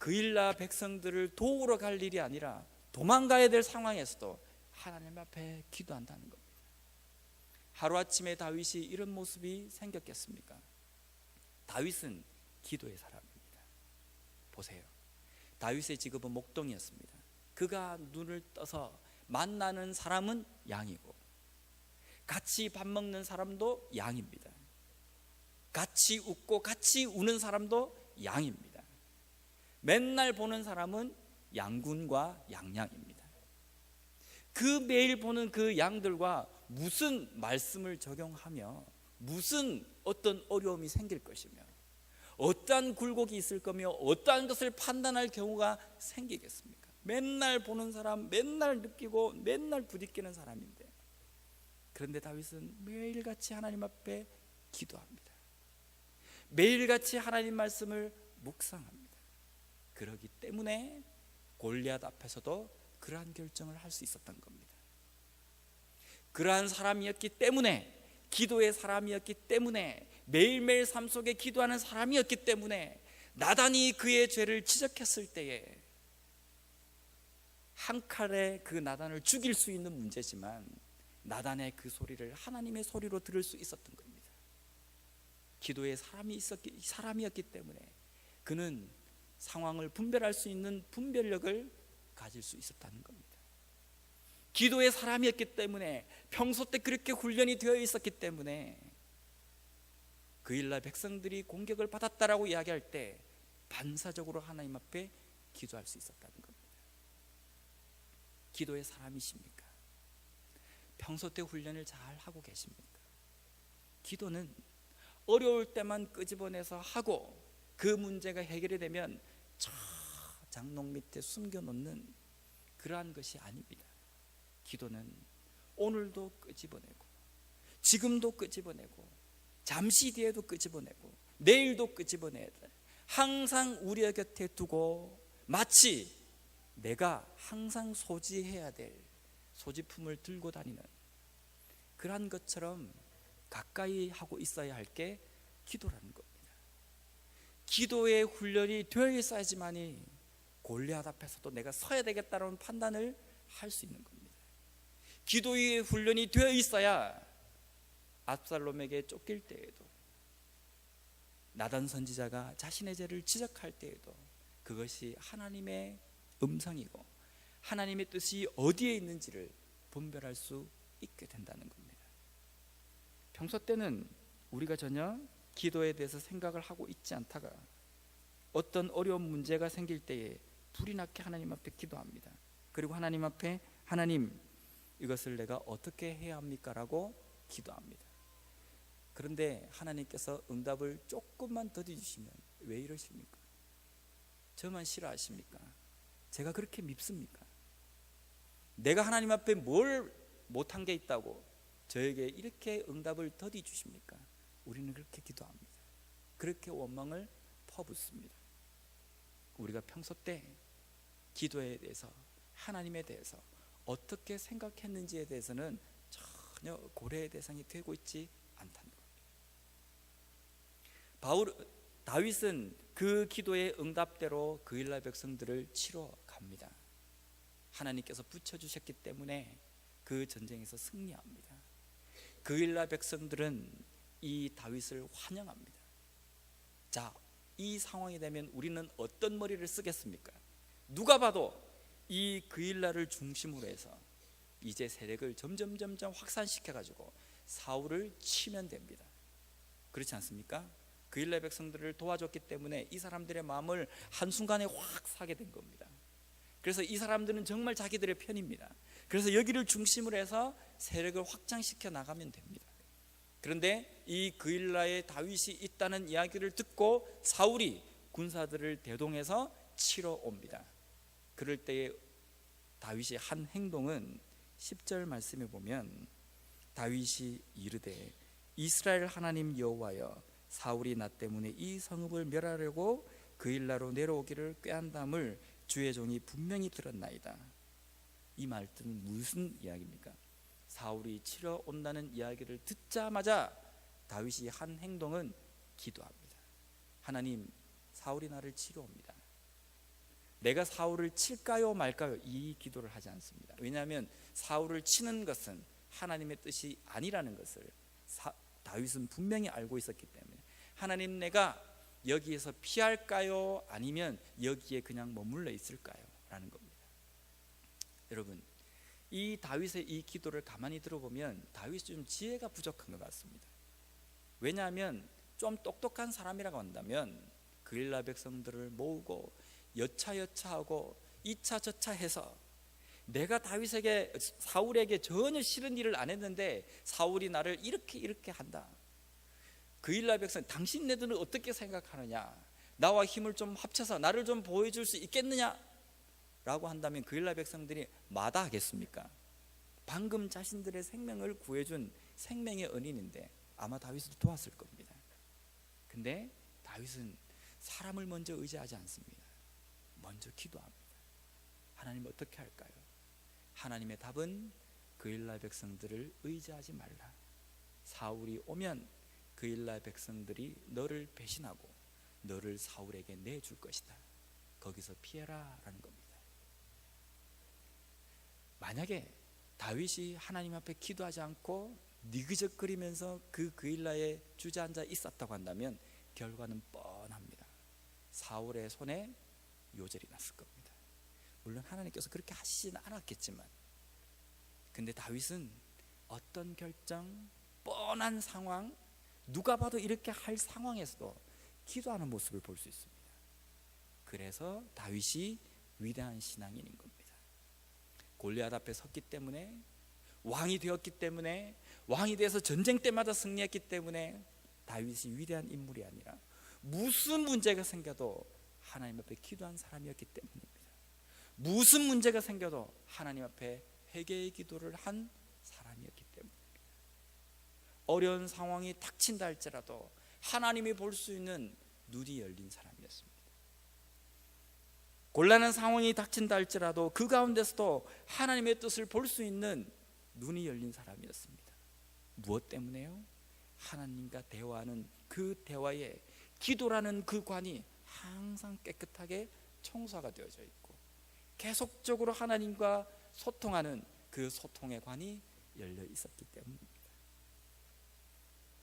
그일라 백성들을 도우러 갈 일이 아니라 도망가야 될 상황에서도 하나님 앞에 기도한다는 겁니다. 하루아침에 다윗이 이런 모습이 생겼겠습니까? 다윗은 기도의 사람입니다. 보세요. 다윗의 직업은 목동이었습니다. 그가 눈을 떠서 만나는 사람은 양이고, 같이 밥 먹는 사람도 양입니다. 같이 웃고 같이 우는 사람도 양입니다. 맨날 보는 사람은 양군과 양양입니다. 그 매일 보는 그 양들과 무슨 말씀을 적용하며 무슨 어떤 어려움이 생길 것이며 어떠한 굴곡이 있을 거며 어떠한 것을 판단할 경우가 생기겠습니까? 맨날 보는 사람, 맨날 느끼고 맨날 부딪히는 사람인데, 그런데 다윗은 매일같이 하나님 앞에 기도합니다. 매일같이 하나님 말씀을 묵상합니다. 그러기 때문에 골리앗 앞에서도 그러한 결정을 할 수 있었던 겁니다. 그러한 사람이었기 때문에, 기도의 사람이었기 때문에, 매일매일 삶 속에 기도하는 사람이었기 때문에 나단이 그의 죄를 지적했을 때에 한 칼에 그 나단을 죽일 수 있는 문제지만 나단의 그 소리를 하나님의 소리로 들을 수 있었던 겁니다. 기도의 사람이었기 때문에 그는 상황을 분별할 수 있는 분별력을 가질 수 있었다는 겁니다. 기도의 사람이었기 때문에, 평소 때 그렇게 훈련이 되어 있었기 때문에 그일라 백성들이 공격을 받았다라고 이야기할 때 반사적으로 하나님 앞에 기도할 수 있었다는 겁니다. 기도의 사람이십니까? 평소 때 훈련을 잘 하고 계십니까? 기도는 어려울 때만 끄집어내서 하고 그 문제가 해결이 되면 저 장롱 밑에 숨겨놓는 그러한 것이 아닙니다. 기도는 오늘도 끄집어내고, 지금도 끄집어내고, 잠시 뒤에도 끄집어내고, 내일도 끄집어내야 돼. 항상 우리 곁에 두고 마치 내가 항상 소지해야 될 소지품을 들고 다니는 그러한 것처럼 가까이 하고 있어야 할 게 기도라는 겁니다. 기도의 훈련이 되어 있어야지만이 골리앗 앞에서도 내가 서야 되겠다는 판단을 할 수 있는 겁니다. 기도의 훈련이 되어 있어야 압살롬에게 쫓길 때에도, 나단 선지자가 자신의 죄를 지적할 때에도 그것이 하나님의 음성이고 하나님의 뜻이 어디에 있는지를 분별할 수 있게 된다는 겁니다. 평소 때는 우리가 전혀 기도에 대해서 생각을 하고 있지 않다가 어떤 어려운 문제가 생길 때에 불이 나게 하나님 앞에 기도합니다. 그리고 하나님 앞에, 하나님, 이것을 내가 어떻게 해야 합니까? 라고 기도합니다. 그런데 하나님께서 응답을 조금만 더디 주시면 왜 이러십니까? 저만 싫어하십니까? 제가 그렇게 밉습니까? 내가 하나님 앞에 뭘 못한 게 있다고 저에게 이렇게 응답을 더디 주십니까? 우리는 그렇게 기도합니다. 그렇게 원망을 퍼붓습니다. 우리가 평소 때 기도에 대해서, 하나님에 대해서 어떻게 생각했는지에 대해서는 전혀 고려의 대상이 되고 있지 않다는 겁니다. 다윗은 그 기도의 응답대로 그일라 백성들을 치러 갑니다. 하나님께서 붙여주셨기 때문에 그 전쟁에서 승리합니다. 그일라 백성들은 이 다윗을 환영합니다. 자, 이 상황이 되면 우리는 어떤 머리를 쓰겠습니까? 누가 봐도 이 그일라를 중심으로 해서 이제 세력을 점점 확산시켜가지고 사울을 치면 됩니다. 그렇지 않습니까? 그일라 백성들을 도와줬기 때문에 이 사람들의 마음을 한순간에 확 사게 된 겁니다. 그래서 이 사람들은 정말 자기들의 편입니다. 그래서 여기를 중심으로 해서 세력을 확장시켜 나가면 됩니다. 그런데 이 그일라에 다윗이 있다는 이야기를 듣고 사울이 군사들을 대동해서 치러 옵니다. 그럴 때에 다윗이 한 행동은 10절 말씀에 보면, 다윗이 이르되 이스라엘 하나님 여호와여, 사울이 나 때문에 이 성읍을 멸하려고 그일라로 내려오기를 꾀한담을 주의 종이 분명히 들었나이다. 이 말씀은 무슨 이야기입니까? 사울이 치러 온다는 이야기를 듣자마자 다윗이 한 행동은 기도합니다. 하나님, 사울이 나를 치러 옵니다. 내가 사울을 칠까요 말까요 이 기도를 하지 않습니다. 왜냐하면 사울을 치는 것은 하나님의 뜻이 아니라는 것을 다윗은 분명히 알고 있었기 때문에 하나님, 내가 여기에서 피할까요 아니면 여기에 그냥 머물러 있을까요 라는 겁니다. 여러분, 이 다윗의 이 기도를 가만히 들어보면 다윗이 좀 지혜가 부족한 것 같습니다. 왜냐하면 좀 똑똑한 사람이라고 한다면 그일라 백성들을 모으고 여차여차하고 이차저차 해서 내가 사울에게 전혀 싫은 일을 안 했는데 사울이 나를 이렇게 한다. 그일라 백성, 당신네들은 어떻게 생각하느냐, 나와 힘을 좀 합쳐서 나를 좀 보여줄 수 있겠느냐 라고 한다면 그일라 백성들이 마다하겠습니까? 방금 자신들의 생명을 구해준 생명의 은인인데 아마 다윗을 도왔을 겁니다. 근데 다윗은 사람을 먼저 의지하지 않습니다. 먼저 기도합니다. 하나님 어떻게 할까요? 하나님의 답은 그일라 백성들을 의지하지 말라. 사울이 오면 그일라 백성들이 너를 배신하고 너를 사울에게 내줄 것이다. 거기서 피해라 라는 겁니다. 만약에 다윗이 하나님 앞에 기도하지 않고 니그적거리면서 그일라에 주저앉아 있었다고 한다면 결과는 뻔합니다. 사울의 손에 요절이 났을 겁니다. 물론 하나님께서 그렇게 하시지는 않았겠지만, 근데 다윗은 어떤 결정, 뻔한 상황, 누가 봐도 이렇게 할 상황에서도 기도하는 모습을 볼 수 있습니다. 그래서 다윗이 위대한 신앙인인 겁니다. 골리앗 앞에 섰기 때문에, 왕이 되었기 때문에, 왕이 돼서 전쟁 때마다 승리했기 때문에 다윗이 위대한 인물이 아니라 무슨 문제가 생겨도 하나님 앞에 기도한 사람이었기 때문입니다. 무슨 문제가 생겨도 하나님 앞에 회개의 기도를 한 사람이었기 때문입니다. 어려운 상황이 닥친다 할지라도 하나님이 볼 수 있는 눈이 열린 사람이었습니다. 곤란한 상황이 닥친다 할지라도 그 가운데서도 하나님의 뜻을 볼 수 있는 눈이 열린 사람이었습니다. 무엇 때문에요? 하나님과 대화하는 그 대화에 기도라는 그 관이 항상 깨끗하게 청소가 되어져 있고 계속적으로 하나님과 소통하는 그 소통의 관이 열려 있었기 때문입니다.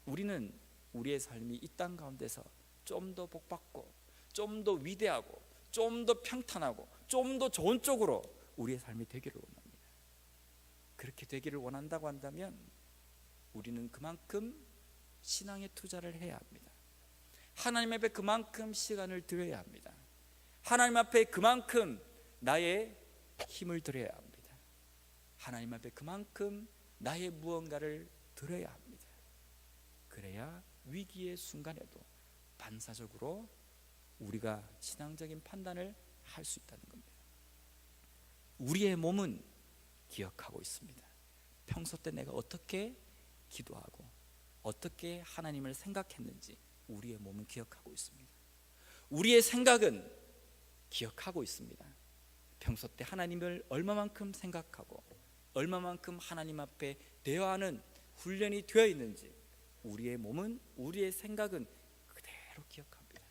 우리는 우리의 삶이 이 땅 가운데서 좀 더 복받고 좀 더 위대하고 좀 더 평탄하고 좀 더 좋은 쪽으로 우리의 삶이 되기를 원합니다. 그렇게 되기를 원한다고 한다면 우리는 그만큼 신앙에 투자를 해야 합니다. 하나님 앞에 그만큼 시간을 들여야 합니다. 하나님 앞에 그만큼 나의 힘을 들여야 합니다. 하나님 앞에 그만큼 나의 무언가를 들여야 합니다. 그래야 위기의 순간에도 반사적으로 우리가 신앙적인 판단을 할 수 있다는 겁니다. 우리의 몸은 기억하고 있습니다. 평소 때 내가 어떻게 기도하고 어떻게 하나님을 생각했는지 우리의 몸은 기억하고 있습니다. 우리의 생각은 기억하고 있습니다. 평소 때 하나님을 얼마만큼 생각하고 얼마만큼 하나님 앞에 대화하는 훈련이 되어 있는지 우리의 몸은, 우리의 생각은 그대로 기억합니다.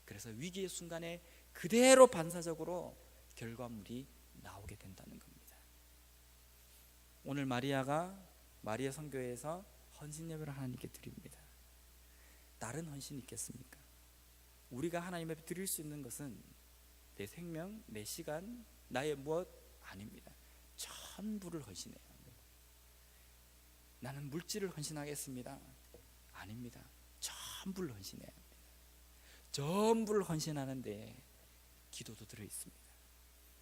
그래서 위기의 순간에 그대로 반사적으로 결과물이 나오게 된다는 겁니다. 오늘 마리아 선교회에서 헌신 예배를 하나님께 드립니다. 다른 헌신이 있겠습니까? 우리가 하나님 앞에 드릴 수 있는 것은 내 생명, 내 시간, 나의 무엇 아닙니다. 전부를 헌신해야 합니다. 나는 물질을 헌신하겠습니다. 아닙니다. 전부를 헌신해야 합니다. 전부를 헌신하는데 기도도 들어있습니다.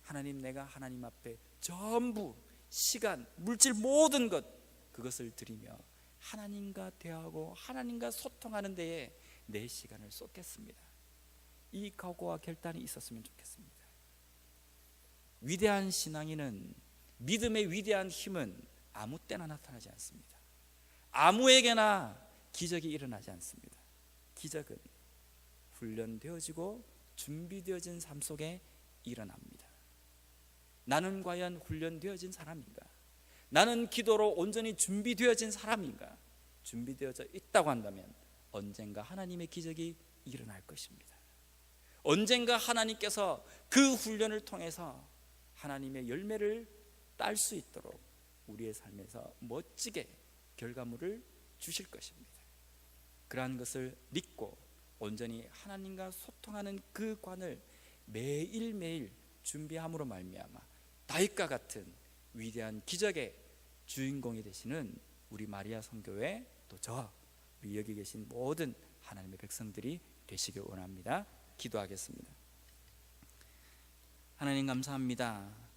하나님, 내가 하나님 앞에 전부 시간, 물질 모든 것 그것을 드리며 하나님과 대화하고 하나님과 소통하는 데에 내 시간을 쏟겠습니다. 이 각오와 결단이 있었으면 좋겠습니다. 위대한 신앙인은, 믿음의 위대한 힘은 아무 때나 나타나지 않습니다. 아무에게나 기적이 일어나지 않습니다. 기적은 훈련되어지고 준비되어진 삶 속에 일어납니다. 나는 과연 훈련되어진 사람인가? 나는 기도로 온전히 준비되어진 사람인가? 준비되어져 있다고 한다면 언젠가 하나님의 기적이 일어날 것입니다. 언젠가 하나님께서 그 훈련을 통해서 하나님의 열매를 딸 수 있도록 우리의 삶에서 멋지게 결과물을 주실 것입니다. 그러한 것을 믿고 온전히 하나님과 소통하는 그 관을 매일매일 준비함으로 말미암아 다윗과 같은 위대한 기적의 주인공이 되시는 우리 마리아 성교회, 또 저와 우리 여기 계신 모든 하나님의 백성들이 되시길 원합니다. 기도하겠습니다. 하나님 감사합니다.